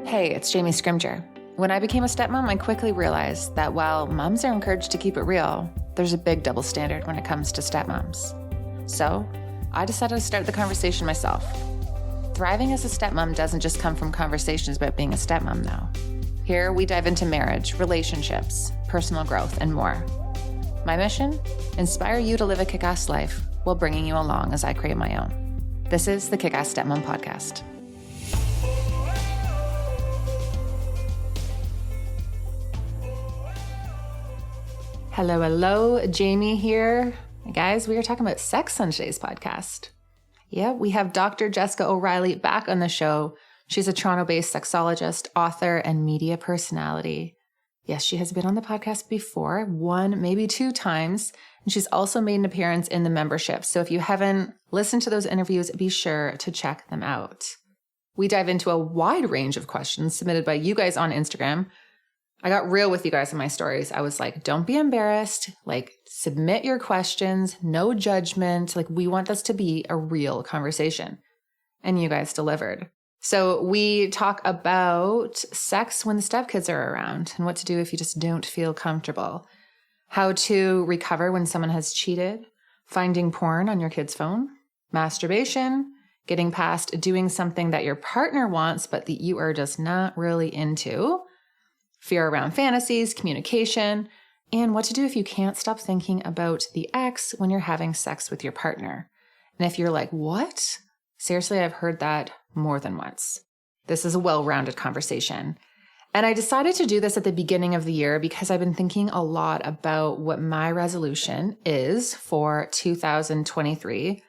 Hey, it's Jamie Scrimger. When I became a stepmom, I quickly realized that while moms are encouraged to keep it real, there's a big double standard when it comes to stepmoms. So I decided to start the conversation myself. Thriving as a stepmom doesn't just come from conversations about being a stepmom, though. Here we dive into marriage, relationships, personal growth, and more. My mission? Inspire you to live a kick-ass life while bringing you along as I create my own. This is the Kick-Ass Stepmom Podcast. Hello, Jamie here. Hey guys, we are talking about sex on today's podcast. Yeah, we have Dr. Jessica O'Reilly back on the show. She's a Toronto-based sexologist, author, and media personality. Yes, she has been on the podcast before, one, maybe two times, and she's also made an appearance in the membership. So if you haven't listened to those interviews, be sure to check them out. We dive into a wide range of questions submitted by you guys on Instagram. I got real with you guys in my stories. I was like, don't be embarrassed. Like, submit your questions, no judgment. Like, we want this to be a real conversation. And you guys delivered. So we talk about sex when the stepkids are around and what to do if you just don't feel comfortable, how to recover when someone has cheated, finding porn on your kid's phone, masturbation, getting past doing something that your partner wants but that you are just not really into, fear around fantasies, communication, and what to do if you can't stop thinking about the ex when you're having sex with your partner. And if you're like, what? Seriously, I've heard that more than once. This is a well-rounded conversation. And I decided to do this at the beginning of the year because I've been thinking a lot about what my resolution is for 2023.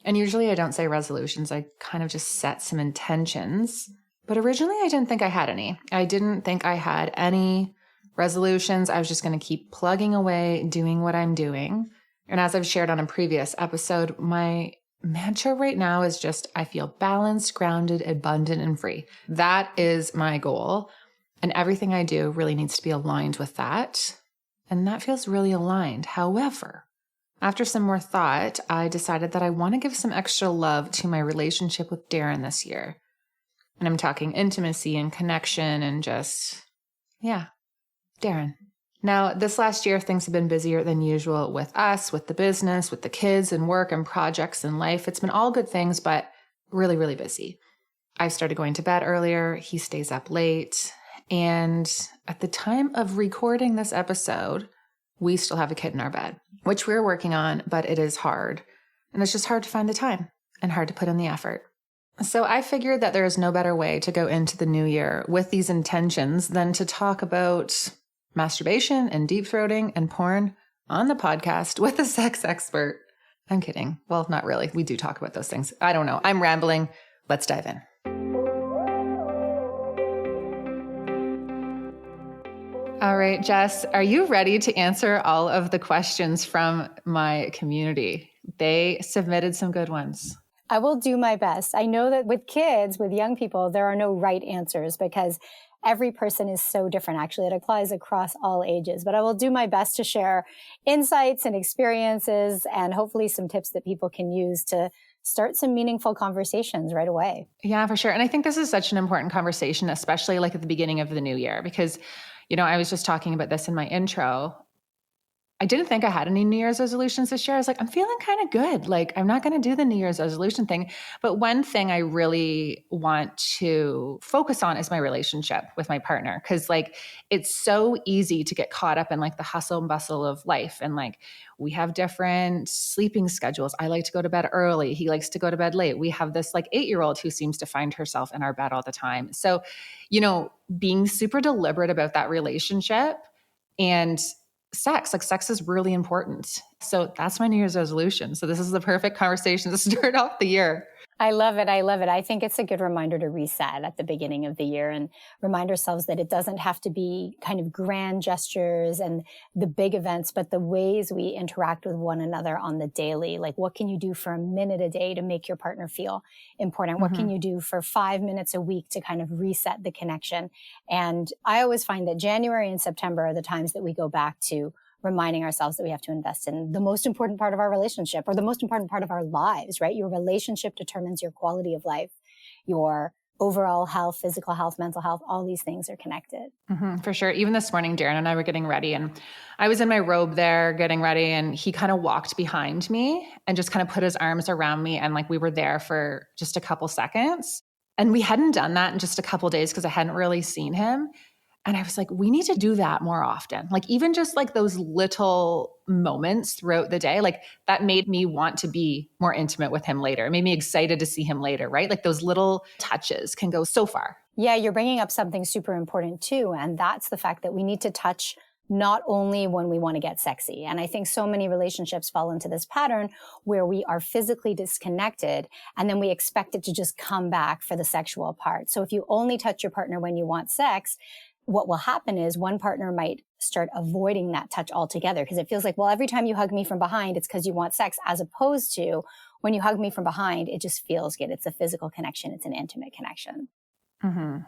And usually I don't say resolutions, I kind of just set some intentions. But originally, I didn't think I had any. I didn't think I had any resolutions. I was just going to keep plugging away, doing what I'm doing. And as I've shared on a previous episode, my mantra right now is just, I feel balanced, grounded, abundant, and free. That is my goal. And everything I do really needs to be aligned with that. And that feels really aligned. However, after some more thought, I decided that I want to give some extra love to my relationship with Darren this year. And I'm talking intimacy and connection and just, Darren. Now, this last year, things have been busier than usual with us, with the business, with the kids and work and projects and life. It's been all good things, but really, really busy. I started going to bed earlier. He stays up late. And at the time of recording this episode, we still have a kid in our bed, which we're working on, but it is hard. And it's just hard to find the time and hard to put in the effort. So I figured that there is no better way to go into the new year with these intentions than to talk about masturbation and deep throating and porn on the podcast with a sex expert. I'm kidding. Well, not really. We do talk about those things. I don't know. I'm rambling. Let's dive in. All right, Jess, are you ready to answer all of the questions from my community? They submitted some good ones. I will do my best. I know that with kids, with young people, there are no right answers because every person is so different. Actually, it applies across all ages, but I will do my best to share insights and experiences and hopefully some tips that people can use to start some meaningful conversations right away. Yeah, for sure. And I think this is such an important conversation, especially like at the beginning of the new year, because, I was just talking about this in my intro. I didn't think I had any New Year's resolutions this year. I was like, I'm feeling kind of good. Like, I'm not going to do the New Year's resolution thing. But one thing I really want to focus on is my relationship with my partner. Cause like, it's so easy to get caught up in like the hustle and bustle of life. And like, we have different sleeping schedules. I like to go to bed early. He likes to go to bed late. We have this like 8-year-old who seems to find herself in our bed all the time. So, being super deliberate about that relationship and sex is really important. So that's my New Year's resolution. So this is the perfect conversation to start off the year. I love it. I think it's a good reminder to reset at the beginning of the year and remind ourselves that it doesn't have to be kind of grand gestures and the big events, but the ways we interact with one another on the daily. Like, what can you do for a minute a day to make your partner feel important? What can you do for 5 minutes a week to kind of reset the connection? And I always find that January and September are the times that we go back to reminding ourselves that we have to invest in the most important part of our relationship or the most important part of our lives, right? Your relationship determines your quality of life. Your overall health, physical health, mental health, all these things are connected. For sure. Even this morning, Darren and I were getting ready and I was in my robe there getting ready and he kind of walked behind me and just kind of put his arms around me. And like we were there for just a couple seconds. And we hadn't done that in just a couple days because I hadn't really seen him. And I was like, we need to do that more often. Like even just like those little moments throughout the day, like that made me want to be more intimate with him later. It made me excited to see him later, right? Like those little touches can go so far. Yeah, you're bringing up something super important too. And that's the fact that we need to touch not only when we want to get sexy. And I think so many relationships fall into this pattern where we are physically disconnected and then we expect it to just come back for the sexual part. So if you only touch your partner when you want sex, what will happen is one partner might start avoiding that touch altogether because it feels like, well, every time you hug me from behind, it's because you want sex, as opposed to when you hug me from behind, it just feels good. It's a physical connection. It's an intimate connection.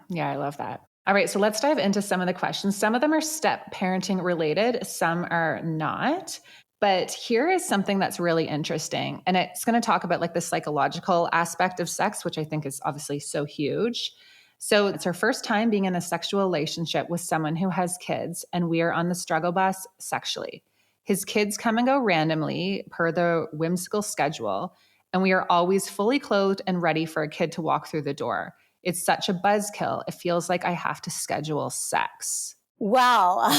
Yeah, I love that. All right, so let's dive into some of the questions. Some of them are step parenting related, some are not. But here is something that's really interesting. And it's going to talk about like the psychological aspect of sex, which I think is obviously so huge. So it's her first time being in a sexual relationship with someone who has kids, and we are on the struggle bus sexually. His kids come and go randomly per the whimsical schedule, and we are always fully clothed and ready for a kid to walk through the door. It's such a buzzkill. It feels like I have to schedule sex. Wow.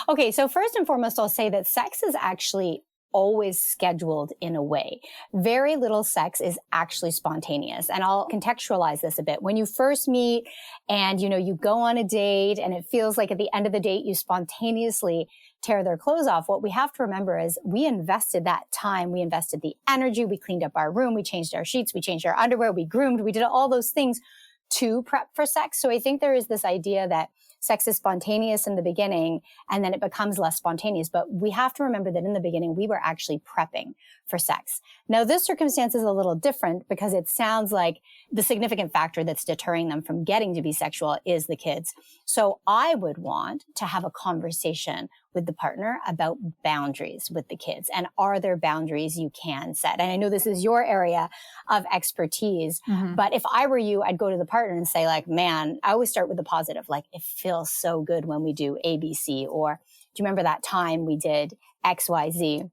Okay, so first and foremost, I'll say that sex is actually always scheduled in a way. Very little sex is actually spontaneous. And I'll contextualize this a bit. When you first meet and, you go on a date and it feels like at the end of the date, you spontaneously tear their clothes off. What we have to remember is we invested that time. We invested the energy. We cleaned up our room. We changed our sheets. We changed our underwear. We groomed. We did all those things to prep for sex. So I think there is this idea that sex is spontaneous in the beginning and then it becomes less spontaneous. But we have to remember that in the beginning, we were actually prepping for sex. Now, this circumstance is a little different because it sounds like the significant factor that's deterring them from getting to be sexual is the kids. So I would want to have a conversation with the partner about boundaries with the kids. And are there boundaries you can set? And I know this is your area of expertise, but if I were you, I'd go to the partner and say like, man, I always start with the positive. Like, it feels so good when we do ABC, or do you remember that time we did XYZ?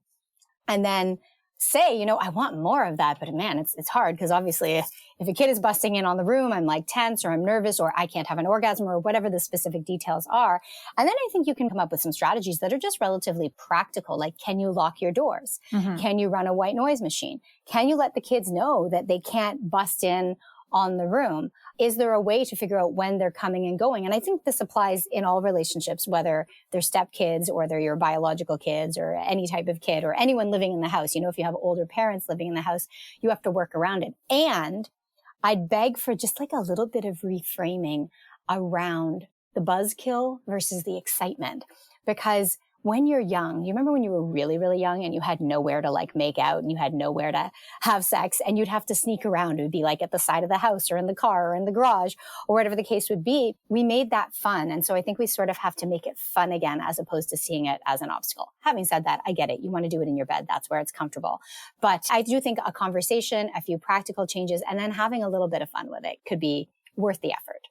And then say, I want more of that, but man, it's hard because obviously if a kid is busting in on the room, I'm like tense or I'm nervous or I can't have an orgasm or whatever the specific details are. And then I think you can come up with some strategies that are just relatively practical. Like, can you lock your doors? Can you run a white noise machine? Can you let the kids know that they can't bust in on the room? Is there a way to figure out when they're coming and going? And I think this applies in all relationships, whether they're stepkids or they're your biological kids or any type of kid or anyone living in the house. If you have older parents living in the house, you have to work around it. And I'd beg for just like a little bit of reframing around the buzzkill versus the excitement. Because when you're young, you remember when you were really, really young and you had nowhere to like make out and you had nowhere to have sex and you'd have to sneak around. It would be like at the side of the house or in the car or in the garage or whatever the case would be. We made that fun. And so I think we sort of have to make it fun again, as opposed to seeing it as an obstacle. Having said that, I get it. You want to do it in your bed. That's where it's comfortable. But I do think a conversation, a few practical changes, and then having a little bit of fun with it could be worth the effort.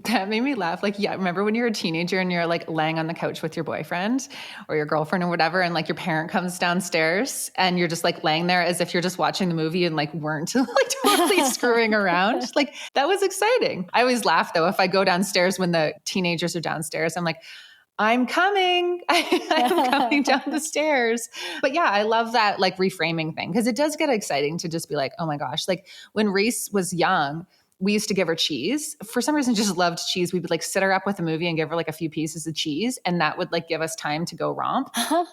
That made me laugh. Like, yeah, remember when you're a teenager and you're like laying on the couch with your boyfriend or your girlfriend or whatever, and like your parent comes downstairs and you're just like laying there as if you're just watching the movie and like weren't like totally screwing around. Like, that was exciting. I always laugh though. If I go downstairs when the teenagers are downstairs, I'm like, I'm coming. I'm coming down the stairs. But yeah, I love that like reframing thing because it does get exciting to just be like, oh my gosh, like when Reese was young, we used to give her cheese. For some reason, just loved cheese. We would like sit her up with a movie and give her like a few pieces of cheese. And that would like give us time to go romp.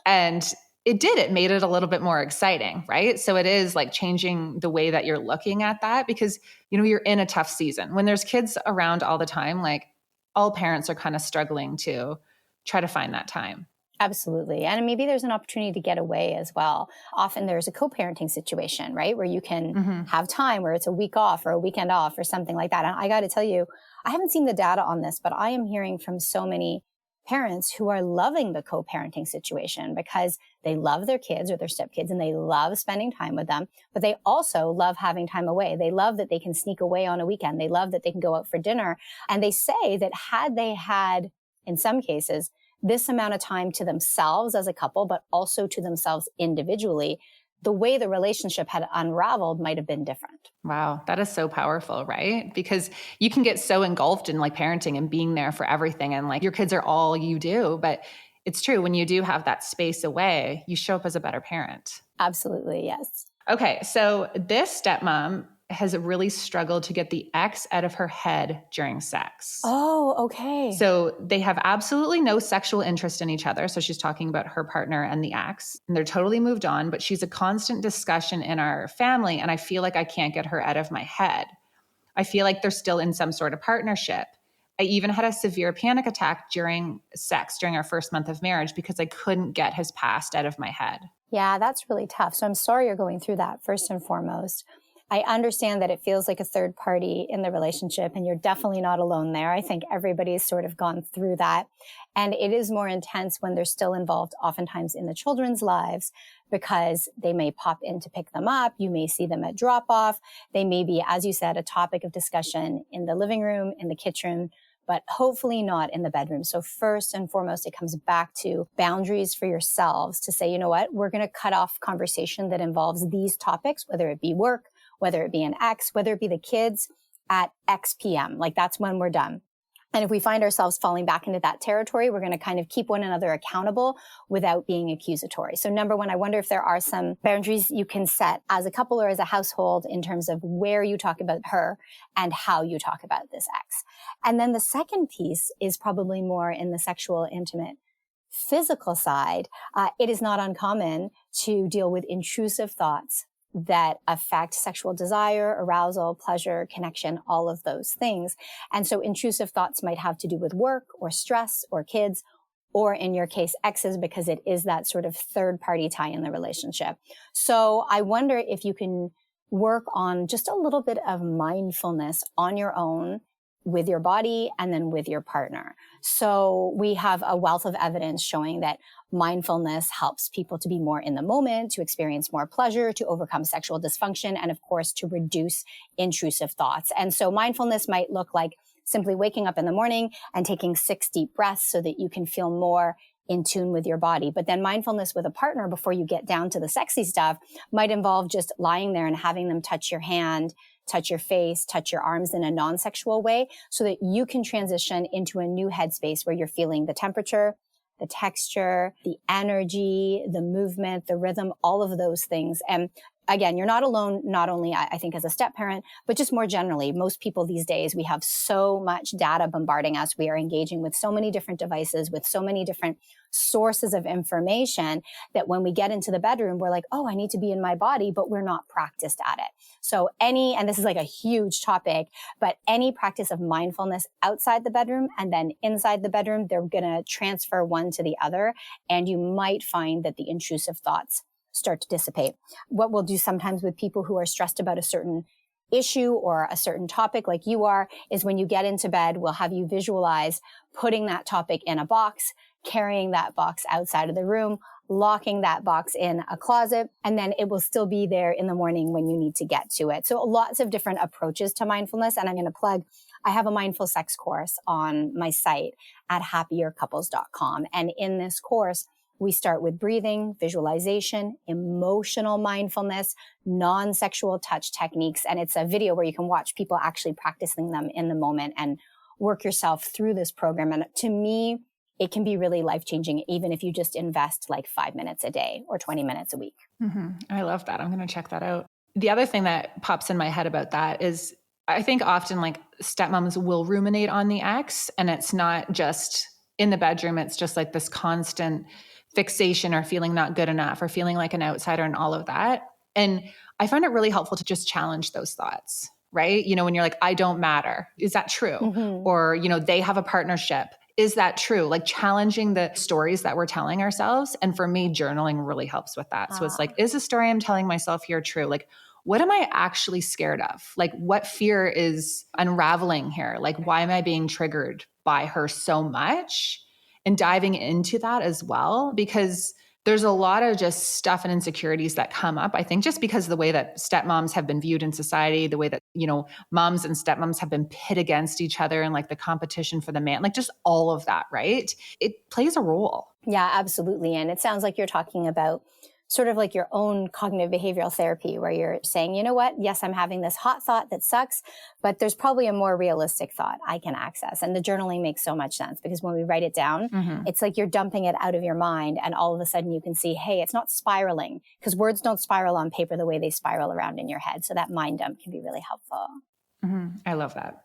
And it did. It made it a little bit more exciting, right? So it is like changing the way that you're looking at that because, you're in a tough season. When there's kids around all the time, like all parents are kind of struggling to try to find that time. Absolutely. And maybe there's an opportunity to get away as well. Often there's a co-parenting situation, right? Where you can have time where it's a week off or a weekend off or something like that. And I got to tell you, I haven't seen the data on this, but I am hearing from so many parents who are loving the co-parenting situation because they love their kids or their stepkids and they love spending time with them, but they also love having time away. They love that they can sneak away on a weekend. They love that they can go out for dinner. And they say that had they had, in some cases, this amount of time to themselves as a couple, but also to themselves individually, the way the relationship had unraveled might have been different. Wow, that is so powerful, right? Because you can get so engulfed in like parenting and being there for everything and like your kids are all you do. But it's true, when you do have that space away, you show up as a better parent. Absolutely, yes. Okay, so this stepmom has really struggled to get the ex out of her head during sex. Oh, okay. So they have absolutely no sexual interest in each other. So she's talking about her partner and the ex, and they're totally moved on, but she's a constant discussion in our family. And I feel like I can't get her out of my head. I feel like they're still in some sort of partnership. I even had a severe panic attack during sex during our first month of marriage because I couldn't get his past out of my head. Yeah, that's really tough. So I'm sorry you're going through that first and foremost. I understand that it feels like a third party in the relationship, and you're definitely not alone there. I think everybody's sort of gone through that. And it is more intense when they're still involved, oftentimes in the children's lives, because they may pop in to pick them up. You may see them at drop off. They may be, as you said, a topic of discussion in the living room, in the kitchen, but hopefully not in the bedroom. So first and foremost, it comes back to boundaries for yourselves to say, you know what, we're going to cut off conversation that involves these topics, whether it be work, whether it be an ex, whether it be the kids at X PM. Like that's when we're done. And if we find ourselves falling back into that territory, we're going to kind of keep one another accountable without being accusatory. So number one, I wonder if there are some boundaries you can set as a couple or as a household in terms of where you talk about her and how you talk about this ex. And then the second piece is probably more in the sexual, intimate, physical side. It is not uncommon to deal with intrusive thoughts that affect sexual desire, arousal, pleasure, connection, all of those things. And so intrusive thoughts might have to do with work or stress or kids, or in your case, exes, because it is that sort of third party tie in the relationship. So I wonder if you can work on just a little bit of mindfulness on your own with your body and then with your partner. So we have a wealth of evidence showing that mindfulness helps people to be more in the moment, to experience more pleasure, to overcome sexual dysfunction, and of course, to reduce intrusive thoughts. And so mindfulness might look like simply waking up in the morning and taking 6 deep breaths so that you can feel more in tune with your body. But then mindfulness with a partner before you get down to the sexy stuff might involve just lying there and having them touch your hand, touch your face, touch your arms in a non-sexual way so that you can transition into a new headspace where you're feeling the temperature, the texture, the energy, the movement, the rhythm, all of those things. And again, you're not alone, not only I think as a step parent, but just more generally, most people these days, we have so much data bombarding us. We are engaging with so many different devices, with so many different sources of information that when we get into the bedroom, we're like, oh, I need to be in my body, but we're not practiced at it. So and this is like a huge topic, but any practice of mindfulness outside the bedroom and then inside the bedroom, they're going to transfer one to the other. And you might find that the intrusive thoughts start to dissipate. What we'll do sometimes with people who are stressed about a certain issue or a certain topic like you are is when you get into bed, we'll have you visualize putting that topic in a box, carrying that box outside of the room, locking that box in a closet, and then it will still be there in the morning when you need to get to it. So lots of different approaches to mindfulness. And I'm going to plug, I have a mindful sex course on my site at happiercouples.com. And in this course, we start with breathing, visualization, emotional mindfulness, non-sexual touch techniques. And it's a video where you can watch people actually practicing them in the moment and work yourself through this program. And to me, it can be really life-changing, even if you just invest like 5 minutes a day or 20 minutes a week. Mm-hmm. I love that. I'm going to check that out. The other thing that pops in my head about that is I think often like stepmoms will ruminate on the ex, and it's not just in the bedroom. It's just like this constant fixation or feeling not good enough or feeling like an outsider and all of that. And I find it really helpful to just challenge those thoughts, right? You know, when you're like, I don't matter. Is that true? Mm-hmm. Or, you know, they have a partnership. Is that true? Like challenging the stories that we're telling ourselves. And for me, journaling really helps with that. So it's like, is the story I'm telling myself here true? Like, what am I actually scared of? Like, what fear is unraveling here? Like, why am I being triggered by her so much? and diving into that as well, because there's a lot of just stuff and insecurities that come up, I think, just because of the way that stepmoms have been viewed in society, the way that, moms and stepmoms have been pit against each other, and like the competition for the man, like just all of that, right? It plays a role. Yeah, absolutely. And it sounds like you're talking about sort of like your own cognitive behavioral therapy, where you're saying, you know what? Yes, I'm having this hot thought that sucks, but there's probably a more realistic thought I can access. And the journaling makes so much sense, because when we write it down, it's like you're dumping it out of your mind. And all of a sudden you can see, hey, it's not spiraling, because words don't spiral on paper the way they spiral around in your head. So that mind dump can be really helpful. I love that.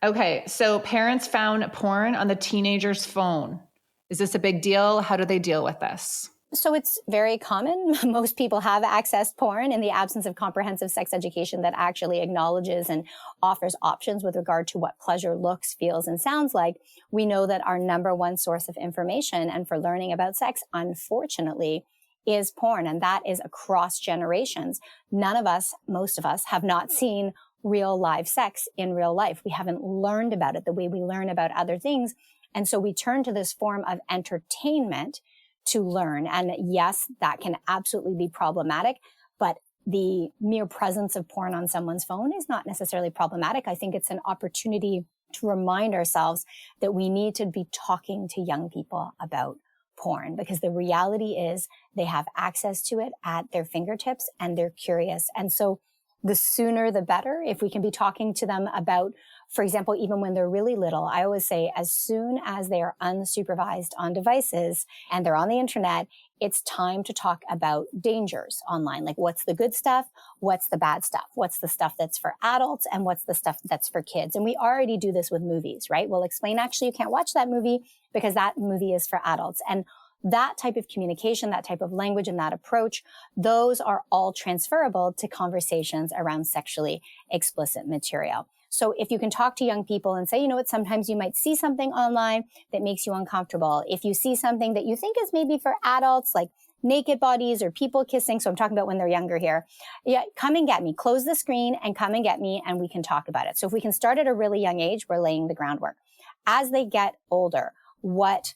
Okay. So parents found porn on the teenager's phone. Is this a big deal? How do they deal with this? So it's very common. Most people have accessed porn in the absence of comprehensive sex education that actually acknowledges and offers options with regard to what pleasure looks, feels, and sounds like. We know that our number one source of information and for learning about sex, unfortunately, is porn. And that is across generations. None of us, most of us, have not seen real live sex in real life. We haven't learned about it the way we learn about other things. And so we turn to this form of entertainment to learn. And yes, that can absolutely be problematic, but the mere presence of porn on someone's phone is not necessarily problematic. I think it's an opportunity to remind ourselves that we need to be talking to young people about porn, because the reality is they have access to it at their fingertips and they're curious. And so the sooner the better. If we can be talking to them about, for example, even when they're really little, I always say as soon as they are unsupervised on devices and they're on the internet, it's time to talk about dangers online. Like, what's the good stuff? What's the bad stuff? What's the stuff that's for adults? And what's the stuff that's for kids? And we already do this with movies, right? We'll explain, actually, you can't watch that movie because that movie is for adults. And that type of communication, that type of language, and that approach, those are all transferable to conversations around sexually explicit material. So if you can talk to young people and say, you know what, sometimes you might see something online that makes you uncomfortable. If you see something that you think is maybe for adults, like naked bodies or people kissing, so I'm talking about when they're younger here, yeah, come and get me. Close the screen and come and get me, and we can talk about it. So if we can start at a really young age, we're laying the groundwork. As they get older, what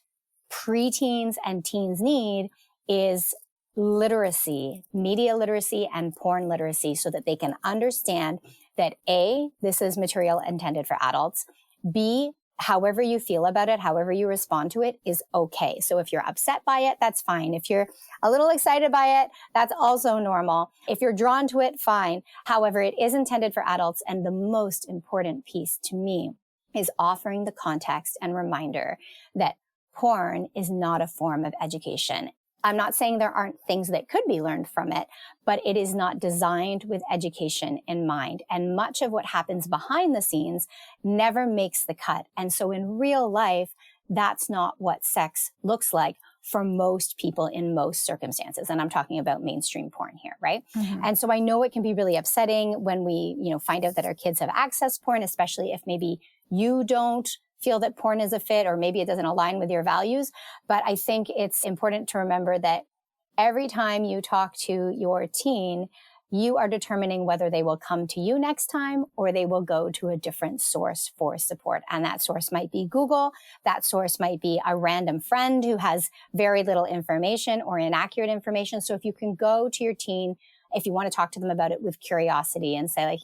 preteens and teens need is literacy, media literacy and porn literacy, so that they can understand that A, this is material intended for adults. B, however you feel about it, however you respond to it is okay. So if you're upset by it, that's fine. If you're a little excited by it, that's also normal. If you're drawn to it, fine. However, it is intended for adults. And the most important piece to me is offering the context and reminder that porn is not a form of education. I'm not saying there aren't things that could be learned from it, but it is not designed with education in mind. And much of what happens behind the scenes never makes the cut. And so in real life, that's not what sex looks like for most people in most circumstances. And I'm talking about mainstream porn here, right? And so I know it can be really upsetting when we, find out that our kids have accessed porn, especially if maybe you don't feel that porn is a fit, or maybe it doesn't align with your values. But I think it's important to remember that every time you talk to your teen, you are determining whether they will come to you next time or they will go to a different source for support. And that source might be Google. That source might be a random friend who has very little information or inaccurate information. So if you can go to your teen, if you want to talk to them about it with curiosity and say, like,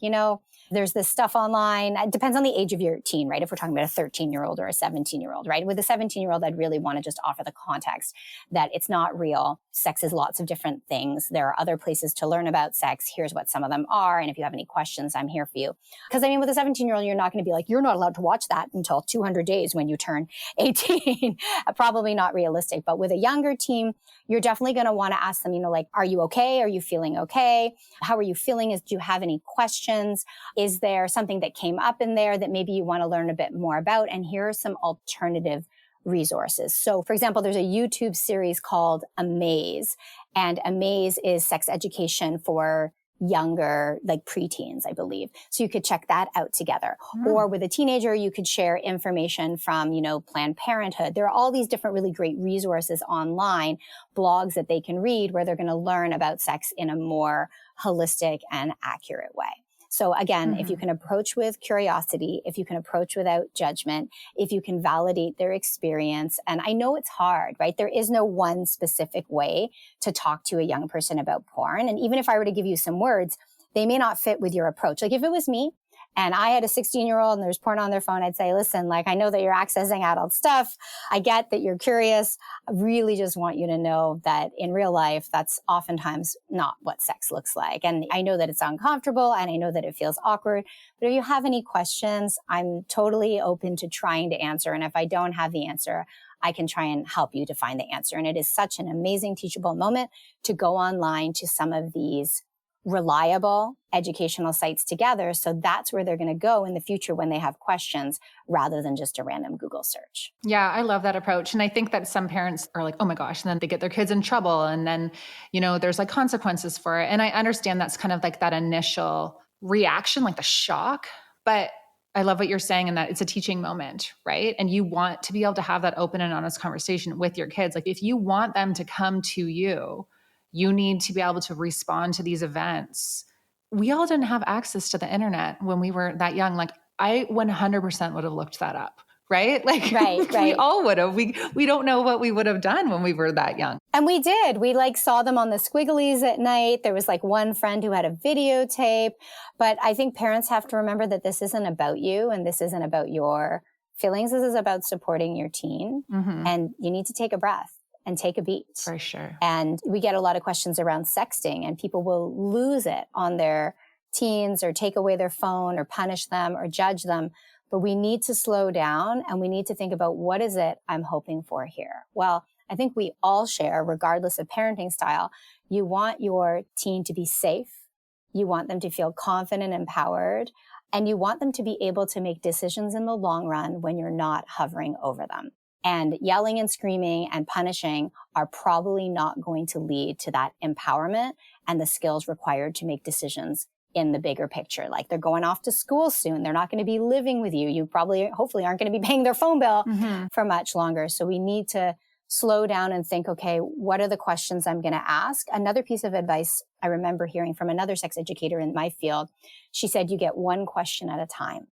there's this stuff online. It depends on the age of your teen, right? If we're talking about a 13-year-old or a 17-year-old, right? With a 17-year-old, I'd really want to just offer the context that it's not real. Sex is lots of different things. There are other places to learn about sex. Here's what some of them are. And if you have any questions, I'm here for you. Because with a 17-year-old, you're not going to be like, you're not allowed to watch that until 200 days when you turn 18. Probably not realistic. But with a younger teen, you're definitely going to want to ask them, are you okay? Are you feeling okay? How are you feeling? Do you have any questions? Is there something that came up in there that maybe you want to learn a bit more about? And here are some alternative resources. So for example, there's a YouTube series called Amaze, and Amaze is sex education for younger, like preteens, I believe. So you could check that out together. Or with a teenager, you could share information from, Planned Parenthood. There are all these different really great resources online, blogs that they can read where they're going to learn about sex in a more holistic and accurate way. So again, if you can approach with curiosity, if you can approach without judgment, if you can validate their experience, and I know it's hard, right? There is no one specific way to talk to a young person about porn. And even if I were to give you some words, they may not fit with your approach. Like if it was me and I had a 16-year-old and there's porn on their phone, I'd say, listen, like, I know that you're accessing adult stuff. I get that you're curious. I really just want you to know that in real life, that's oftentimes not what sex looks like. And I know that it's uncomfortable and I know that it feels awkward. But if you have any questions, I'm totally open to trying to answer. And if I don't have the answer, I can try and help you to find the answer. And it is such an amazing teachable moment to go online to some of these reliable educational sites together. So that's where they're going to go in the future when they have questions rather than just a random Google search. Yeah, I love that approach. And I think that some parents are like, oh my gosh, and then they get their kids in trouble. And then, there's like consequences for it. And I understand that's kind of like that initial reaction, like the shock. But I love what you're saying in that it's a teaching moment, right? And you want to be able to have that open and honest conversation with your kids. Like if you want them to come to you, you need to be able to respond to these events. We all didn't have access to the internet when we were that young. Like I 100% would have looked that up, right? Like right. We all would have. We don't know what we would have done when we were that young. And we did. We like saw them on the squigglies at night. There was like one friend who had a videotape. But I think parents have to remember that this isn't about you and this isn't about your feelings. This is about supporting your teen. And you need to take a breath and take a beat. For sure. And we get a lot of questions around sexting and people will lose it on their teens or take away their phone or punish them or judge them. But we need to slow down and we need to think about what is it I'm hoping for here? Well, I think we all share, regardless of parenting style, you want your teen to be safe. You want them to feel confident and empowered. And you want them to be able to make decisions in the long run when you're not hovering over them. And yelling and screaming and punishing are probably not going to lead to that empowerment and the skills required to make decisions in the bigger picture. Like they're going off to school soon. They're not going to be living with you. You probably, hopefully aren't going to be paying their phone bill for much longer. So we need to slow down and think, okay, what are the questions I'm going to ask? Another piece of advice I remember hearing from another sex educator in my field, she said, you get one question at a time.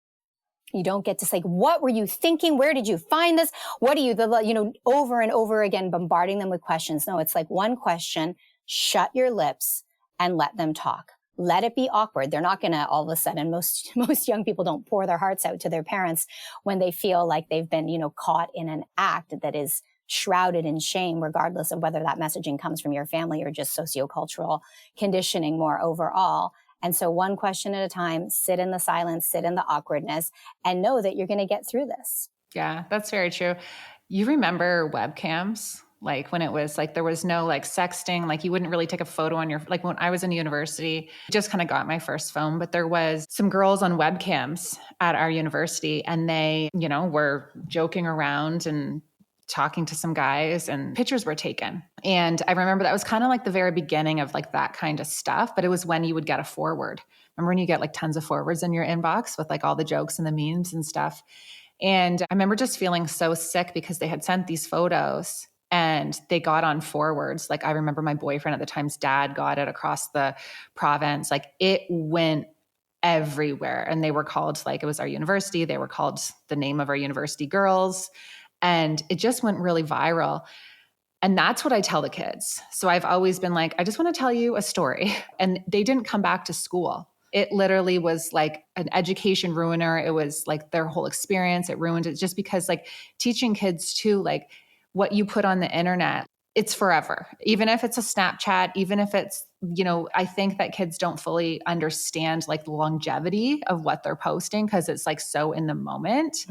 You don't get to say, what were you thinking? Where did you find this? What are you, over and over again, bombarding them with questions. No, it's like one question, shut your lips and let them talk. Let it be awkward. They're not going to all of a sudden, most young people don't pour their hearts out to their parents when they feel like they've been, caught in an act that is shrouded in shame, regardless of whether that messaging comes from your family or just sociocultural conditioning more overall. And so one question at a time, sit in the silence, sit in the awkwardness, and know that you're going to get through this. Yeah, that's very true. You remember webcams? Like when it was like, there was no like sexting, like you wouldn't really take a photo on your, like when I was in university, just kind of got my first phone, but there was some girls on webcams at our university and they, were joking around and talking to some guys and pictures were taken. And I remember that was kind of like the very beginning of like that kind of stuff, but it was when you would get a forward. Remember when you get like tons of forwards in your inbox with like all the jokes and the memes and stuff. And I remember just feeling so sick because they had sent these photos and they got on forwards. Like I remember my boyfriend at the time's dad got it across the province. Like it went everywhere. And they were called, like it was our university. They were called the name of our university girls. And it just went really viral. And that's what I tell the kids. So I've always been like, I just want to tell you a story. And they didn't come back to school. It literally was like an education ruiner. It was like their whole experience. It ruined it just because like teaching kids too, like what you put on the internet, it's forever. Even if it's a Snapchat, even if it's, I think that kids don't fully understand like the longevity of what they're posting because it's like so in the moment.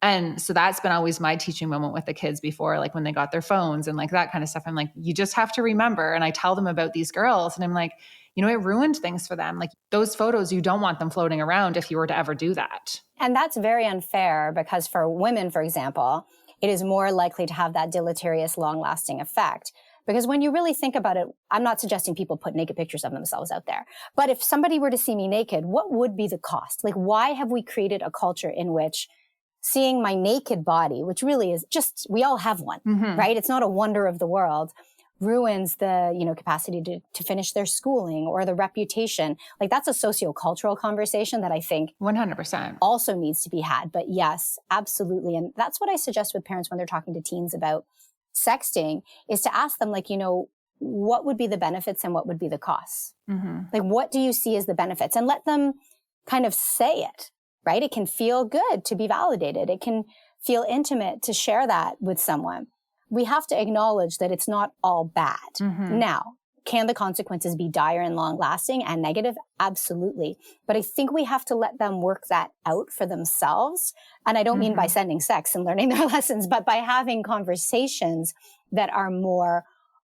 And so that's been always my teaching moment with the kids before, like when they got their phones and like that kind of stuff. I'm like, you just have to remember. And I tell them about these girls and I'm like, it ruined things for them. Like those photos, you don't want them floating around if you were to ever do that. And that's very unfair because for women, for example, it is more likely to have that deleterious, long-lasting effect. Because when you really think about it, I'm not suggesting people put naked pictures of themselves out there. But if somebody were to see me naked, what would be the cost? Like, why have we created a culture in which seeing my naked body, which really is just, we all have one, right? It's not a wonder of the world, ruins the, capacity to finish their schooling or the reputation. Like, that's a sociocultural conversation that I think 100% also needs to be had. But yes, absolutely. And that's what I suggest with parents when they're talking to teens about sexting, is to ask them, like, what would be the benefits and what would be the costs? Like, what do you see as the benefits? And let them kind of say it, right? It can feel good to be validated. It can feel intimate to share that with someone. We have to acknowledge that it's not all bad. Now, can the consequences be dire and long lasting and negative? Absolutely. But I think we have to let them work that out for themselves. And I don't mean by sending sex and learning their lessons, but by having conversations that are more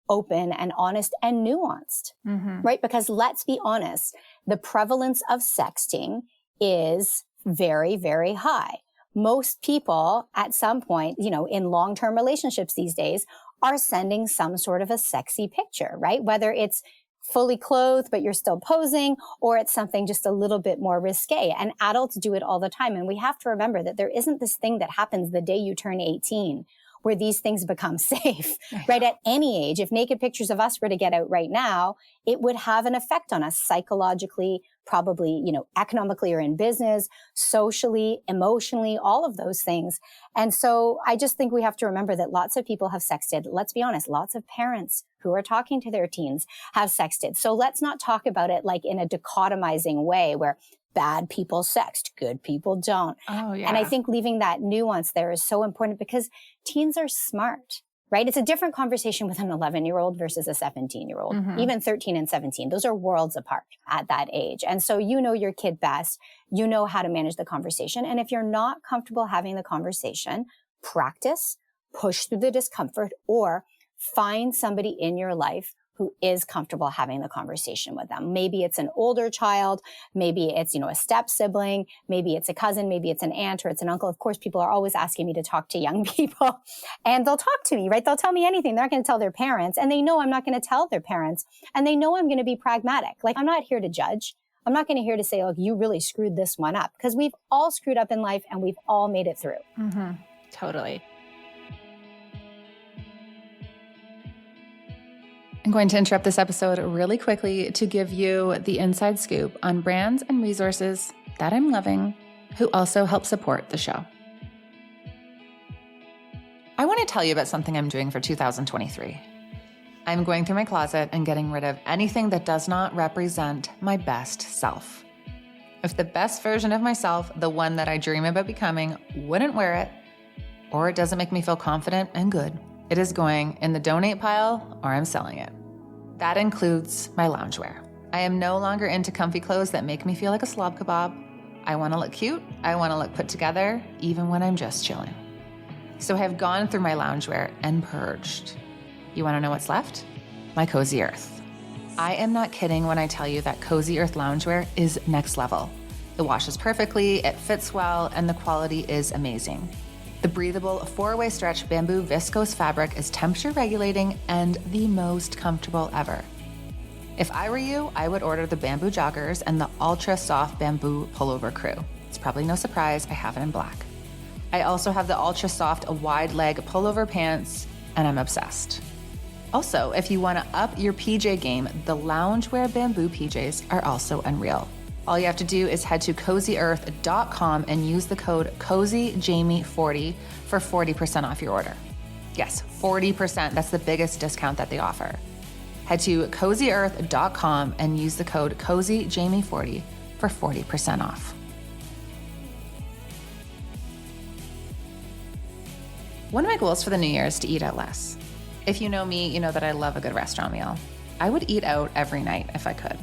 open and honest and nuanced, right? Because let's be honest, the prevalence of sexting is very, very high. Most people at some point, in long-term relationships these days, are sending some sort of a sexy picture, right? Whether it's fully clothed, but you're still posing, or it's something just a little bit more risque. And adults do it all the time. And we have to remember that there isn't this thing that happens the day you turn 18 where these things become safe, right? At any age, if naked pictures of us were to get out right now, it would have an effect on us psychologically, probably, economically or in business, socially, emotionally, all of those things. And so I just think we have to remember that lots of people have sexted. Let's be honest, lots of parents who are talking to their teens have sexted. So let's not talk about it like in a dichotomizing way where bad people sext, good people don't. Oh, yeah. And I think leaving that nuance there is so important because teens are smart, right? It's a different conversation with an 11-year-old versus a 17-year-old, even 13 and 17. Those are worlds apart at that age. And so you know your kid best. You know how to manage the conversation. And if you're not comfortable having the conversation, practice, push through the discomfort, or find somebody in your life who is comfortable having the conversation with them. Maybe it's an older child. Maybe it's, a step sibling. Maybe it's a cousin. Maybe it's an aunt or it's an uncle. Of course, people are always asking me to talk to young people and they'll talk to me, right? They'll tell me anything. They're not going to tell their parents and they know I'm not going to tell their parents and they know I'm going to be pragmatic. Like, I'm not here to judge. I'm not going to here to say, look, you really screwed this one up, because we've all screwed up in life and we've all made it through. Totally. I'm going to interrupt this episode really quickly to give you the inside scoop on brands and resources that I'm loving, who also help support the show. I want to tell you about something I'm doing for 2023. I'm going through my closet and getting rid of anything that does not represent my best self. If the best version of myself, the one that I dream about becoming, wouldn't wear it, or it doesn't make me feel confident and good, it is going in the donate pile or I'm selling it. That includes my loungewear. I am no longer into comfy clothes that make me feel like a slob kebab. I want to look cute. I want to look put together, even when I'm just chilling. So I have gone through my loungewear and purged. You want to know what's left? My Cozy Earth. I am not kidding when I tell you that Cozy Earth loungewear is next level. It washes perfectly, it fits well, and the quality is amazing. The breathable 4-way stretch bamboo viscose fabric is temperature regulating and the most comfortable ever. If I were you, I would order the bamboo joggers and the ultra soft bamboo pullover crew. It's probably no surprise I have it in black. I also have the ultra soft wide leg pullover pants and I'm obsessed. Also, if you want to up your PJ game, the loungewear bamboo PJs are also unreal. All you have to do is head to cozyearth.com and use the code CozyJamie40 for 40% off your order. Yes, 40%. That's the biggest discount that they offer. Head to cozyearth.com and use the code CozyJamie40 for 40% off. One of my goals for the new year is to eat out less. If you know me, you know that I love a good restaurant meal. I would eat out every night if I could.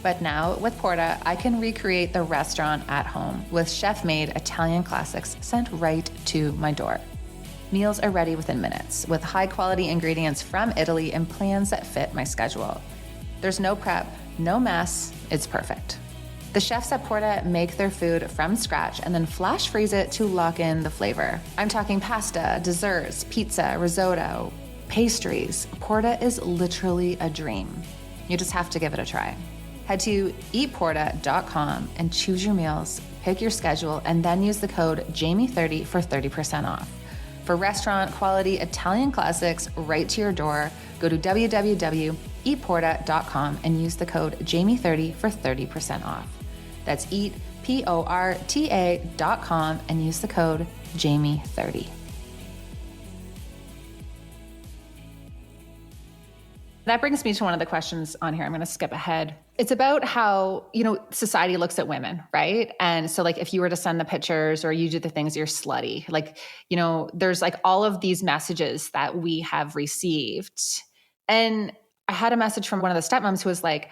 But now, with Porta, I can recreate the restaurant at home with chef-made Italian classics sent right to my door. Meals are ready within minutes, with high-quality ingredients from Italy and plans that fit my schedule. There's no prep, no mess, it's perfect. The chefs at Porta make their food from scratch and then flash freeze it to lock in the flavor. I'm talking pasta, desserts, pizza, risotto, pastries. Porta is literally a dream. You just have to give it a try. Head to eatporta.com and choose your meals, pick your schedule, and then use the code JAMIE30 for 30% off. For restaurant quality Italian classics right to your door, go to www.eatporta.com and use the code Jamie30 for 30% off. That's eatporta.com and use the code Jamie30. That brings me to one of the questions on here. I'm going to skip ahead. It's about how, society looks at women, right? And so like, if you were to send the pictures or you do the things, you're slutty. Like, there's like all of these messages that we have received. And I had a message from one of the stepmoms who was like,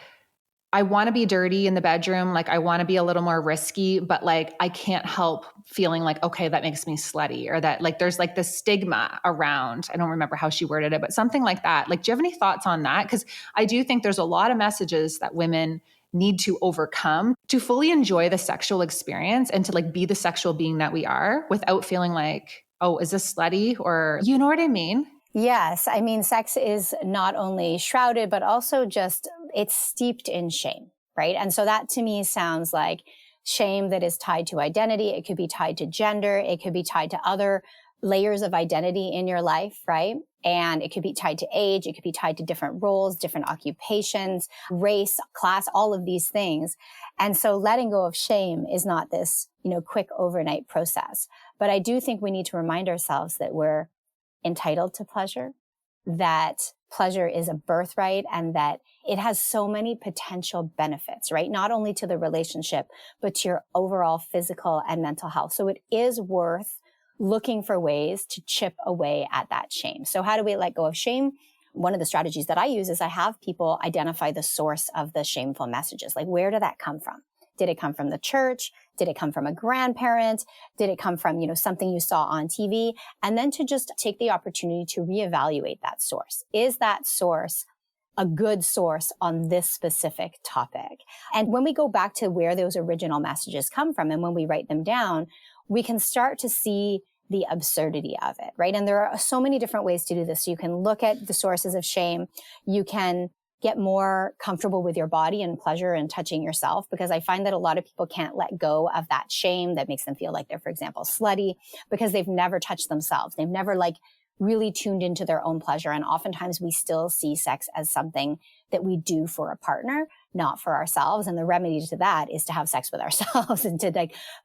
I want to be dirty in the bedroom. Like, I want to be a little more risky, but like, I can't help feeling like, okay, that makes me slutty, or that like, there's like this stigma around, I don't remember how she worded it, but something like that. Like, do you have any thoughts on that? Because I do think there's a lot of messages that women need to overcome to fully enjoy the sexual experience and to like be the sexual being that we are without feeling like, oh, is this slutty? Or you know what I mean? Yes. I mean, sex is not only shrouded, but also just, it's steeped in shame, right? And so that to me sounds like shame that is tied to identity. It could be tied to gender. It could be tied to other layers of identity in your life, right? And it could be tied to age. It could be tied to different roles, different occupations, race, class, all of these things. And so letting go of shame is not this, quick overnight process. But I do think we need to remind ourselves that we're entitled to pleasure, that pleasure is a birthright, and that it has so many potential benefits, right? Not only to the relationship, but to your overall physical and mental health. So it is worth looking for ways to chip away at that shame. So how do we let go of shame? One of the strategies that I use is I have people identify the source of the shameful messages. Like, where did that come from? Did it come from the church? Did it come from a grandparent? Did it come from, something you saw on TV? And then to just take the opportunity to reevaluate that source. Is that source a good source on this specific topic? And when we go back to where those original messages come from and when we write them down, we can start to see the absurdity of it, right? And there are so many different ways to do this. So you can look at the sources of shame. You can get more comfortable with your body and pleasure and touching yourself, because I find that a lot of people can't let go of that shame that makes them feel like they're, for example, slutty, because they've never touched themselves. They've never really tuned into their own pleasure. And oftentimes we still see sex as something that we do for a partner, not for ourselves. And the remedy to that is to have sex with ourselves and to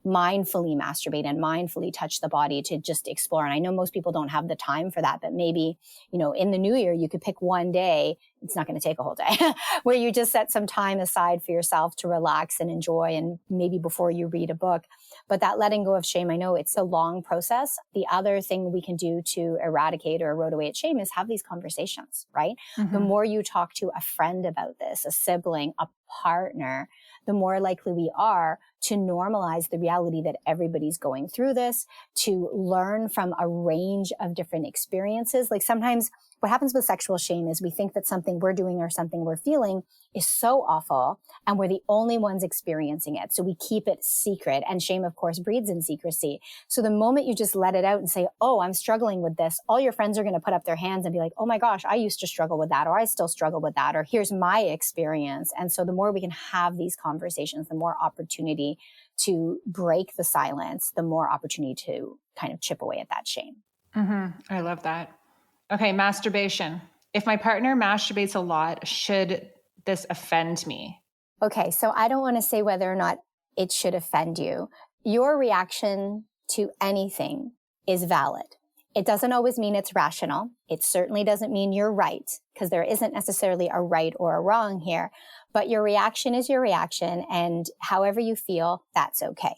mindfully masturbate and mindfully touch the body to just explore. And I know most people don't have the time for that, but maybe, in the new year, you could pick one day. It's not going to take a whole day where you just set some time aside for yourself to relax and enjoy. And maybe before you read a book, but that letting go of shame, I know it's a long process. The other thing we can do to eradicate or erode away at shame is have these conversations, right? Mm-hmm. The more you talk to a friend about this, a sibling, a partner, the more likely we are to normalize the reality that everybody's going through this, to learn from a range of different experiences. Like sometimes what happens with sexual shame is we think that something we're doing or something we're feeling is so awful and we're the only ones experiencing it. So we keep it secret, and shame, of course, breeds in secrecy. So the moment you just let it out and say, oh, I'm struggling with this, all your friends are going to put up their hands and be like, oh my gosh, I used to struggle with that, or I still struggle with that, or here's my experience. And so the more we can have these conversations, the more opportunity to break the silence, the more opportunity to kind of chip away at that shame. Mm-hmm. I love that. Okay, masturbation. If my partner masturbates a lot, should this offend me? Okay, so I don't want to say whether or not it should offend you. Your reaction to anything is valid. It doesn't always mean it's rational. It certainly doesn't mean you're right, because there isn't necessarily a right or a wrong here. But your reaction is your reaction, and however you feel, that's okay.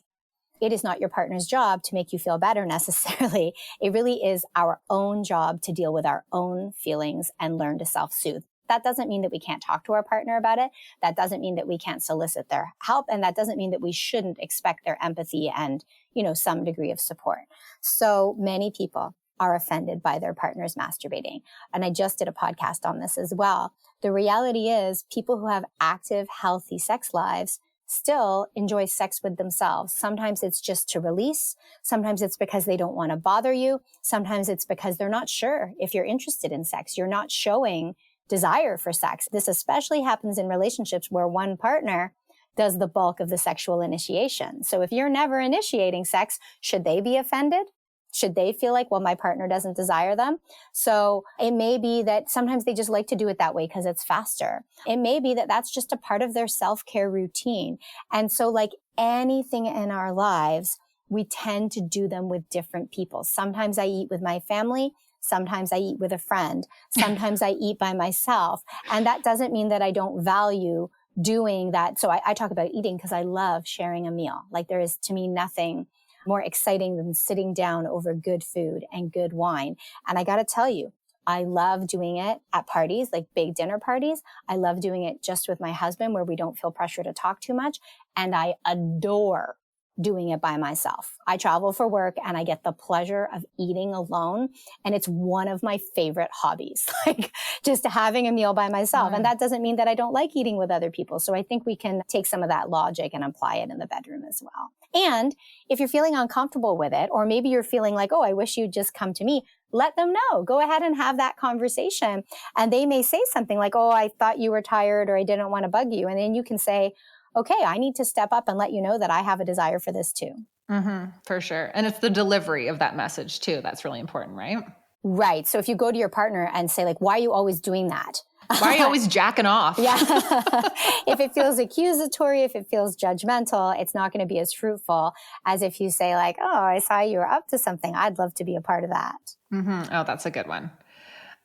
It is not your partner's job to make you feel better necessarily. It really is our own job to deal with our own feelings and learn to self-soothe. That doesn't mean that we can't talk to our partner about it. That doesn't mean that we can't solicit their help. And that doesn't mean that we shouldn't expect their empathy and, some degree of support. So many people are offended by their partners masturbating. And I just did a podcast on this as well. The reality is people who have active, healthy sex lives still enjoy sex with themselves. Sometimes it's just to release. Sometimes it's because they don't want to bother you. Sometimes it's because they're not sure if you're interested in sex. You're not showing desire for sex. This especially happens in relationships where one partner does the bulk of the sexual initiation. So if you're never initiating sex, should they be offended? Should they feel like, well, my partner doesn't desire them? So it may be that sometimes they just like to do it that way because it's faster. It may be that that's just a part of their self-care routine. And so like anything in our lives, we tend to do them with different people. Sometimes I eat with my family. Sometimes I eat with a friend. Sometimes I eat by myself. And that doesn't mean that I don't value doing that. So I talk about eating because I love sharing a meal. Like there is to me nothing more exciting than sitting down over good food and good wine. And I got to tell you, I love doing it at parties, like big dinner parties. I love doing it just with my husband where we don't feel pressure to talk too much. And I adore doing it by myself. I travel for work and I get the pleasure of eating alone. And it's one of my favorite hobbies, like just having a meal by myself. And that doesn't mean that I don't like eating with other people. So I think we can take some of that logic and apply it in the bedroom as well. And if you're feeling uncomfortable with it, or maybe you're feeling like, oh, I wish you'd just come to me, let them know. Go ahead and have that conversation. And they may say something like, oh, I thought you were tired or I didn't want to bug you. And then you can say, okay, I need to step up and let you know that I have a desire for this too. For sure. And it's the delivery of that message too. That's really important, right? Right. So if you go to your partner and say like, why are you always doing that? Why are you always jacking off? Yeah. If it feels accusatory, if it feels judgmental, it's not going to be as fruitful as if you say like, oh, I saw you were up to something. I'd love to be a part of that. Oh, that's a good one.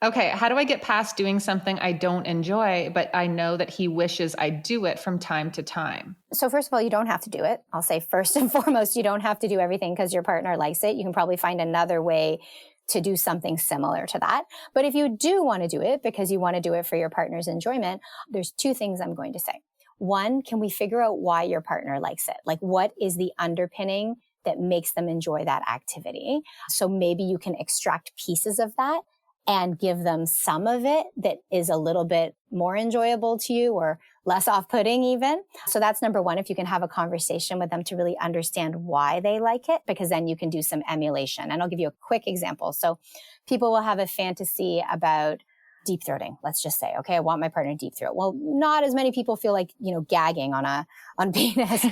Okay. How do I get past doing something I don't enjoy, but I know that he wishes I do it from time to time? So first of all, you don't have to do it. I'll say first and foremost, you don't have to do everything because your partner likes it. You can probably find another way to do something similar to that. But if you do want to do it because you want to do it for your partner's enjoyment, there's two things I'm going to say. One, can we figure out why your partner likes it? Like what is the underpinning that makes them enjoy that activity? So maybe you can extract pieces of that and give them some of it that is a little bit more enjoyable to you or less off-putting even. So that's number one, if you can have a conversation with them to really understand why they like it, because then you can do some emulation. And I'll give you a quick example. So people will have a fantasy about deep throating. Let's just say, okay, I want my partner to deep throat. Well, not as many people feel like, gagging on penis.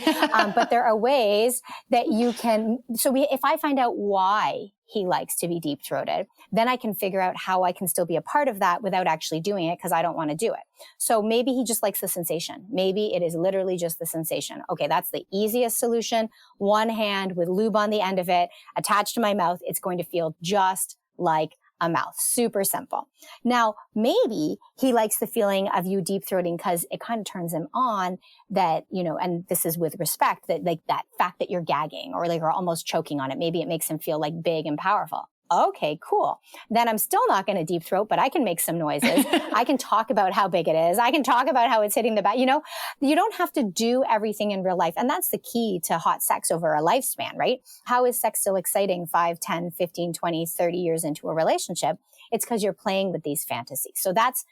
But there are ways that you can, if I find out why he likes to be deep throated, then I can figure out how I can still be a part of that without actually doing it because I don't want to do it. So maybe he just likes the sensation. Maybe it is literally just the sensation. Okay, that's the easiest solution. One hand with lube on the end of it, attached to my mouth. It's going to feel just like a mouth. Super simple. Now, maybe he likes the feeling of you deep throating because it kind of turns him on that, and this is with respect, that like that fact that you're gagging or like you're almost choking on it. Maybe it makes him feel like big and powerful. Okay, cool. Then I'm still not going to deep throat, but I can make some noises. I can talk about how big it is. I can talk about how it's hitting the back. You don't have to do everything in real life. And that's the key to hot sex over a lifespan, right? How is sex still exciting 5, 10, 15, 20, 30 years into a relationship? It's because you're playing with these fantasies. So that's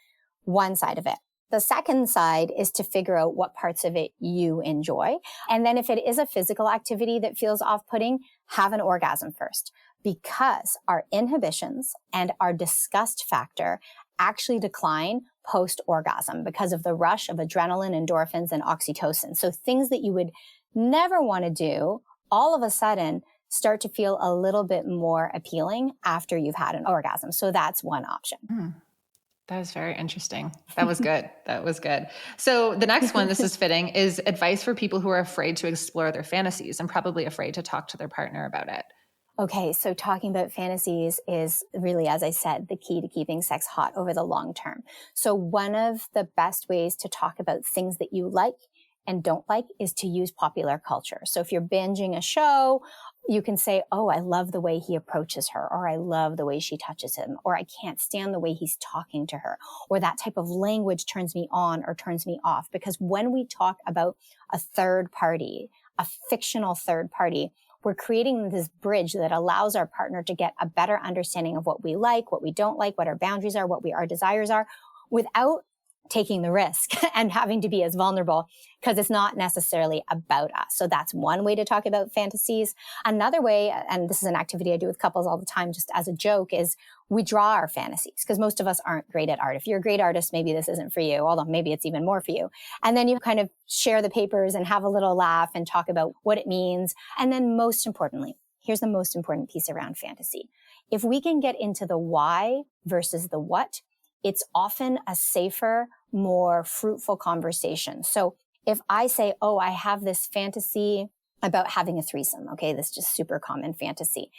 one side of it. The second side is to figure out what parts of it you enjoy. And then if it is a physical activity that feels off-putting, have an orgasm first. Because our inhibitions and our disgust factor actually decline post-orgasm because of the rush of adrenaline, endorphins, and oxytocin. So things that you would never want to do all of a sudden start to feel a little bit more appealing after you've had an orgasm. So that's one option. That was very interesting. That was good. That was good. So the next one, this is fitting, is advice for people who are afraid to explore their fantasies and probably afraid to talk to their partner about it. Okay, so talking about fantasies is really, as I said, the key to keeping sex hot over the long term. So one of the best ways to talk about things that you like and don't like is to use popular culture. So if you're binging a show, you can say, oh, I love the way he approaches her, or I love the way she touches him, or I can't stand the way he's talking to her, or that type of language turns me on or turns me off. Because when we talk about a third party, a fictional third party, we're creating this bridge that allows our partner to get a better understanding of what we like, what we don't like, what our boundaries are, what our desires are, without taking the risk and having to be as vulnerable because it's not necessarily about us. So that's one way to talk about fantasies. Another way, and this is an activity I do with couples all the time just as a joke, is we draw our fantasies because most of us aren't great at art. If you're a great artist, maybe this isn't for you, although maybe it's even more for you. And then you kind of share the papers and have a little laugh and talk about what it means. And then most importantly, here's the most important piece around fantasy. If we can get into the why versus the what, it's often a safer, more fruitful conversation. So if I say, oh, I have this fantasy about having a threesome, okay, this is just super common fantasy.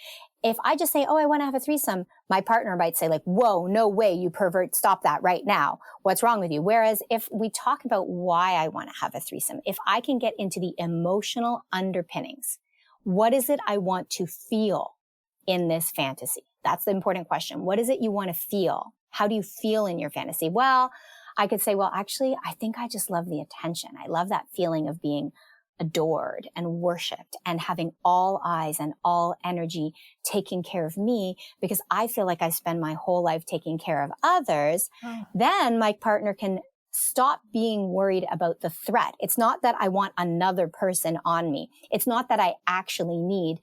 If I just say, oh, I want to have a threesome, my partner might say like, whoa, no way, you pervert, stop that right now. What's wrong with you? Whereas if we talk about why I want to have a threesome, if I can get into the emotional underpinnings, what is it I want to feel in this fantasy? That's the important question. What is it you want to feel? How do you feel in your fantasy? Well, I could say, well, actually, I think I just love the attention. I love that feeling of being adored and worshiped and having all eyes and all energy taking care of me because I feel like I spend my whole life taking care of others. Oh. Then my partner can stop being worried about the threat. It's not that I want another person on me. It's not that I actually need,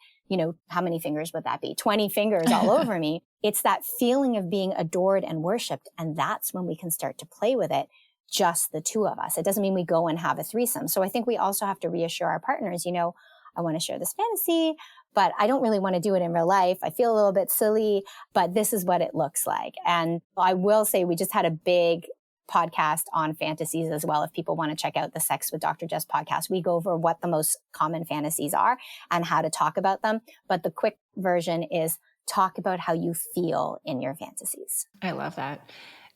how many fingers would that be? 20 fingers all over me. It's that feeling of being adored and worshiped. And that's when we can start to play with it. Just the two of us. It doesn't mean we go and have a threesome. So I think we also have to reassure our partners, I want to share this fantasy, but I don't really want to do it in real life. I feel a little bit silly, but this is what it looks like. And I will say we just had a big podcast on fantasies as well. If people want to check out the Sex with Dr. Jess podcast, we go over what the most common fantasies are and how to talk about them. But the quick version is talk about how you feel in your fantasies. I love that.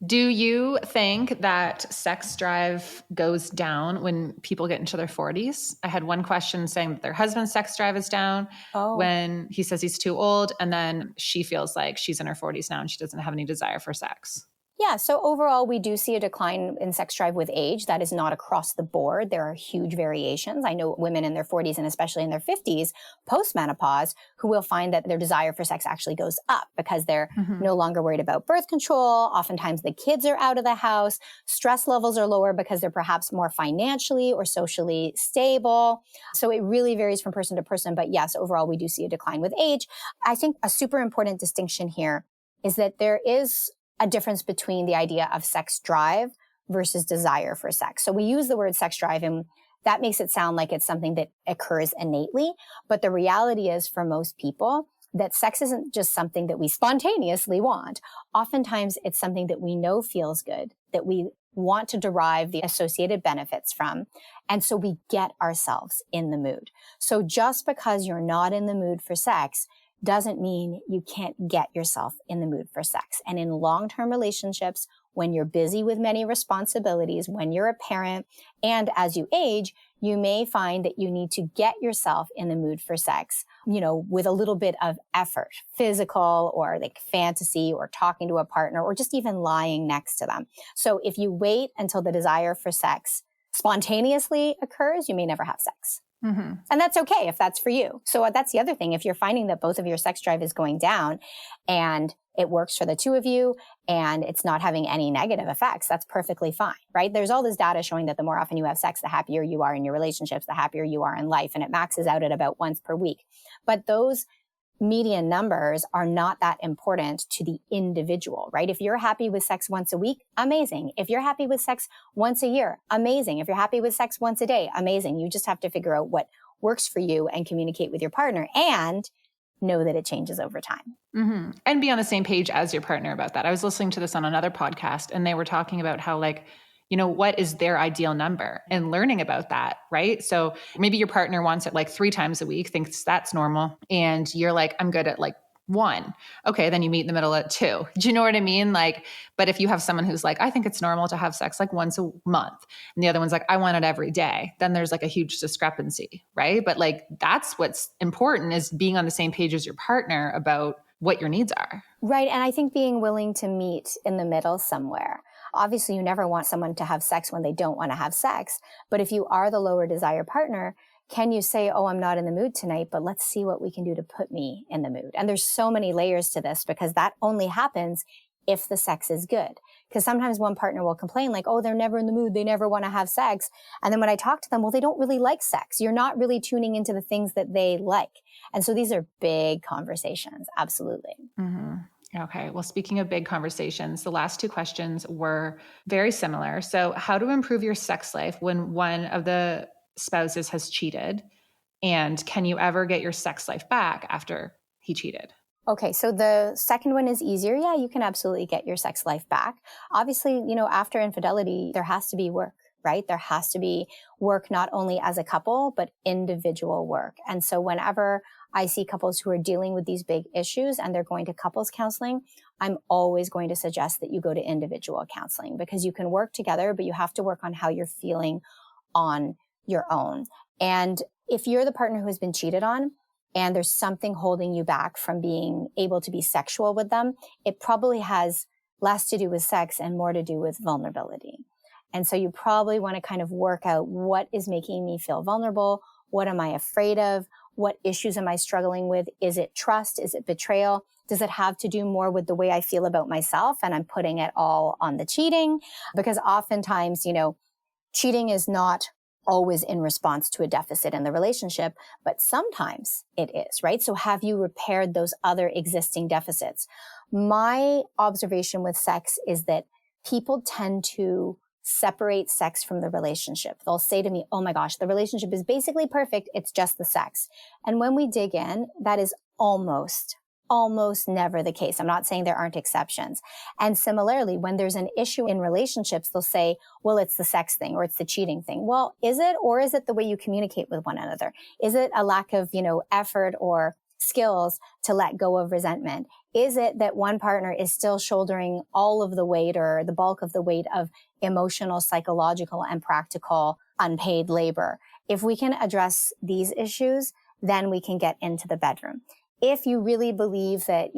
Do you think that sex drive goes down when people get into their 40s? I had one question saying that their husband's sex drive is down when he says he's too old. And then she feels like she's in her 40s now and she doesn't have any desire for sex. Yeah. So overall, we do see a decline in sex drive with age. That is not across the board. There are huge variations. I know women in their 40s and especially in their 50s, post-menopause, who will find that their desire for sex actually goes up because they're no longer worried about birth control. Oftentimes the kids are out of the house. Stress levels are lower because they're perhaps more financially or socially stable. So it really varies from person to person. But yes, overall, we do see a decline with age. I think a super important distinction here is that there is a difference between the idea of sex drive versus desire for sex. So we use the word sex drive and that makes it sound like it's something that occurs innately. But the reality is for most people that sex isn't just something that we spontaneously want. Oftentimes it's something that we know feels good, that we want to derive the associated benefits from. And so we get ourselves in the mood. So just because you're not in the mood for sex doesn't mean you can't get yourself in the mood for sex. And in long-term relationships, when you're busy with many responsibilities, when you're a parent, and as you age, you may find that you need to get yourself in the mood for sex, with a little bit of effort, physical or like fantasy or talking to a partner or just even lying next to them. So if you wait until the desire for sex spontaneously occurs, you may never have sex. Mm-hmm. And that's okay if that's for you. So that's the other thing. If you're finding that both of your sex drive is going down and it works for the two of you and it's not having any negative effects, that's perfectly fine, right? There's all this data showing that the more often you have sex, the happier you are in your relationships, the happier you are in life, and it maxes out at about once per week. But those median numbers are not that important to the individual, right? If you're happy with sex once a week, amazing. If you're happy with sex once a year, amazing. If you're happy with sex once a day, amazing. You just have to figure out what works for you and communicate with your partner and know that it changes over time. Mm-hmm. And be on the same page as your partner about that. I was listening to this on another podcast and they were talking about how what is their ideal number and learning about that, right? So maybe your partner wants it 3 times a week, thinks that's normal. And you're like, I'm good at 1. Okay. Then you meet in the middle at 2. Do you know what I mean? But if you have someone who's like, I think it's normal to have sex once a month. And the other one's like, I want it every day. Then there's a huge discrepancy, right? But that's what's important is being on the same page as your partner about what your needs are. Right. And I think being willing to meet in the middle somewhere. Obviously, you never want someone to have sex when they don't want to have sex. But if you are the lower desire partner, can you say, oh, I'm not in the mood tonight, but let's see what we can do to put me in the mood? And there's so many layers to this because that only happens if the sex is good. Because sometimes one partner will complain oh, they're never in the mood. They never want to have sex. And then when I talk to them, well, they don't really like sex. You're not really tuning into the things that they like. And so these are big conversations. Absolutely. Mm-hmm. Okay. Well, speaking of big conversations, the last 2 questions were very similar. So how to improve your sex life when one of the spouses has cheated? And can you ever get your sex life back after he cheated? Okay, so the second one is easier. Yeah, you can absolutely get your sex life back. Obviously, after infidelity, there has to be work, right? There has to be work not only as a couple, but individual work. And so whenever I see couples who are dealing with these big issues and they're going to couples counseling, I'm always going to suggest that you go to individual counseling, because you can work together, but you have to work on how you're feeling on your own. And if you're the partner who has been cheated on, and there's something holding you back from being able to be sexual with them, it probably has less to do with sex and more to do with vulnerability. And so you probably want to kind of work out, what is making me feel vulnerable? What am I afraid of? What issues am I struggling with? Is it trust? Is it betrayal? Does it have to do more with the way I feel about myself and I'm putting it all on the cheating? Because oftentimes, cheating is not always in response to a deficit in the relationship, but sometimes it is, right? So have you repaired those other existing deficits? My observation with sex is that people tend to separate sex from the relationship. They'll say to me, oh my gosh, the relationship is basically perfect. It's just the sex. And when we dig in, that is almost never the case. I'm not saying there aren't exceptions. And similarly, when there's an issue in relationships, they'll say, well, it's the sex thing or it's the cheating thing. Well, is it, or is it the way you communicate with one another? Is it a lack of, effort or skills to let go of resentment? Is it that one partner is still shouldering all of the weight or the bulk of the weight of emotional, psychological, and practical unpaid labor? If we can address these issues, then we can get into the bedroom. If you really believe that,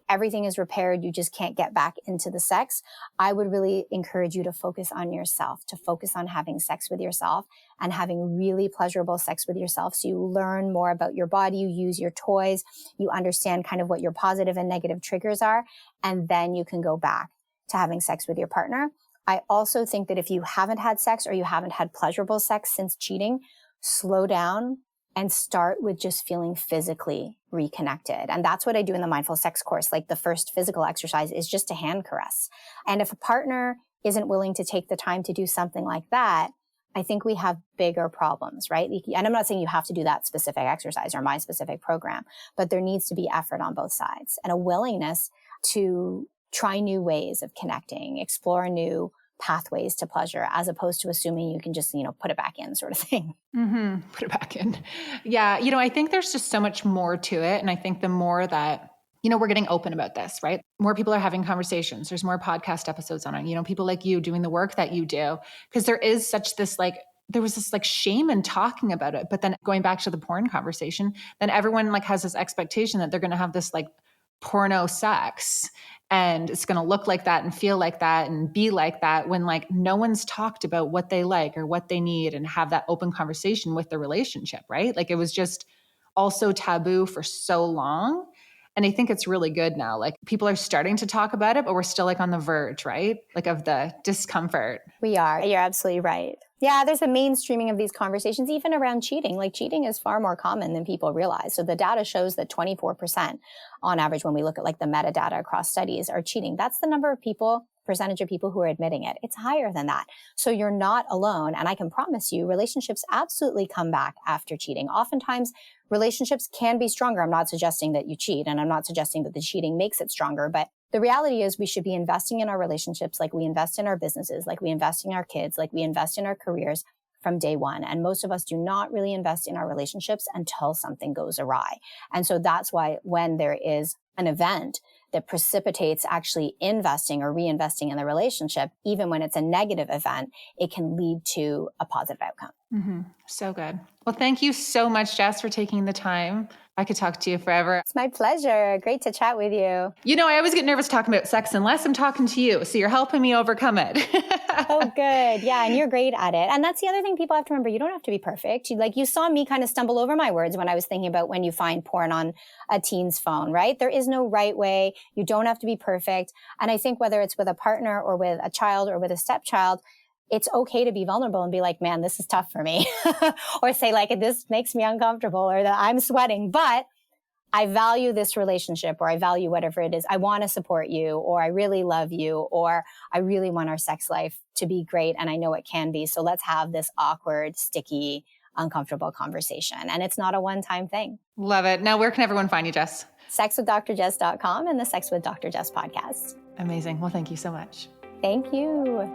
everything is repaired, you just can't get back into the sex, I would really encourage you to focus on yourself, to focus on having sex with yourself and having really pleasurable sex with yourself. So you learn more about your body, you use your toys, you understand kind of what your positive and negative triggers are, and then you can go back to having sex with your partner. I also think that if you haven't had sex or you haven't had pleasurable sex since cheating, slow down and start with just feeling physically reconnected. And that's what I do in the mindful sex course. Like, the first physical exercise is just a hand caress. And if a partner isn't willing to take the time to do something like that, I think we have bigger problems, right? And I'm not saying you have to do that specific exercise or my specific program, but there needs to be effort on both sides and a willingness to try new ways of connecting, explore new pathways to pleasure, as opposed to assuming you can just, put it back in, sort of thing. Mm-hmm. Put it back in. Yeah. I think there's just so much more to it. And I think the more that, we're getting open about this, right? More people are having conversations. There's more podcast episodes on it. People like you doing the work that you do, because there is such this there was this shame in talking about it. But then going back to the porn conversation, then everyone has this expectation that they're going to have this porno sex and it's going to look like that and feel like that and be like that, when no one's talked about what they like or what they need and have that open conversation with the relationship, right? It was just also taboo for so long. And I think it's really good now. People are starting to talk about it, but we're still on the verge, right? Of the discomfort. We are. You're absolutely right. Yeah, there's a mainstreaming of these conversations, even around cheating. Cheating is far more common than people realize. So the data shows that 24% on average, when we look at the metadata across studies, are cheating. That's the number of percentage of people who are admitting it. It's higher than that. So you're not alone. And I can promise you, relationships absolutely come back after cheating. Oftentimes, relationships can be stronger. I'm not suggesting that you cheat, and I'm not suggesting that the cheating makes it stronger, but the reality is we should be investing in our relationships like we invest in our businesses, like we invest in our kids, like we invest in our careers from day one. And most of us do not really invest in our relationships until something goes awry. And so that's why when there is an event that precipitates actually investing or reinvesting in the relationship, even when it's a negative event, it can lead to a positive outcome. Mm-hmm. So good. Well, thank you so much, Jess, for taking the time. I could talk to you forever. It's my pleasure. Great to chat with you. I always get nervous talking about sex unless I'm talking to you. So you're helping me overcome it. Oh, good. Yeah. And you're great at it. And that's the other thing people have to remember. You don't have to be perfect. You saw me kind of stumble over my words when I was thinking about when you find porn on a teen's phone, right? There is no right way. You don't have to be perfect. And I think whether it's with a partner or with a child or with a stepchild, it's okay to be vulnerable and be like, man, this is tough for me. Or say this makes me uncomfortable, or that I'm sweating, but I value this relationship, or I value whatever it is. I want to support you, or I really love you, or I really want our sex life to be great. And I know it can be. So let's have this awkward, sticky, uncomfortable conversation. And it's not a one-time thing. Love it. Now, where can everyone find you, Jess? sexwithdrjess.com and the Sex with Dr. Jess podcast. Amazing. Well, thank you so much. Thank you.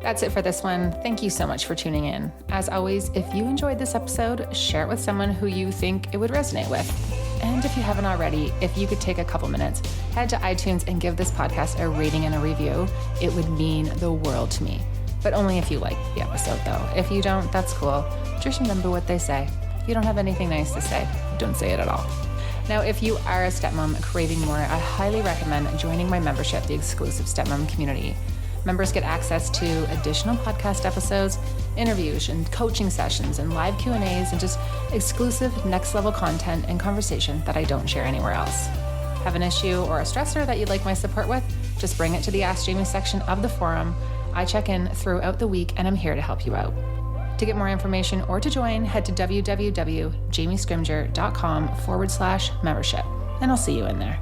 That's it for this one. Thank you so much for tuning in. As always, if you enjoyed this episode, share it with someone who you think it would resonate with. And if you haven't already, if you could take a couple minutes, head to iTunes and give this podcast a rating and a review. It would mean the world to me. But only if you like the episode, though. If you don't, that's cool. Just remember what they say. If you don't have anything nice to say, don't say it at all. Now, if you are a stepmom craving more, I highly recommend joining my membership, the exclusive Stepmom community. Members get access to additional podcast episodes, interviews and coaching sessions and live Q&As and just exclusive next level content and conversation that I don't share anywhere else. Have an issue or a stressor that you'd like my support with? Just bring it to the Ask Jamie section of the forum. I check in throughout the week and I'm here to help you out. To get more information or to join, head to www.jamiescrimger.com/membership and I'll see you in there.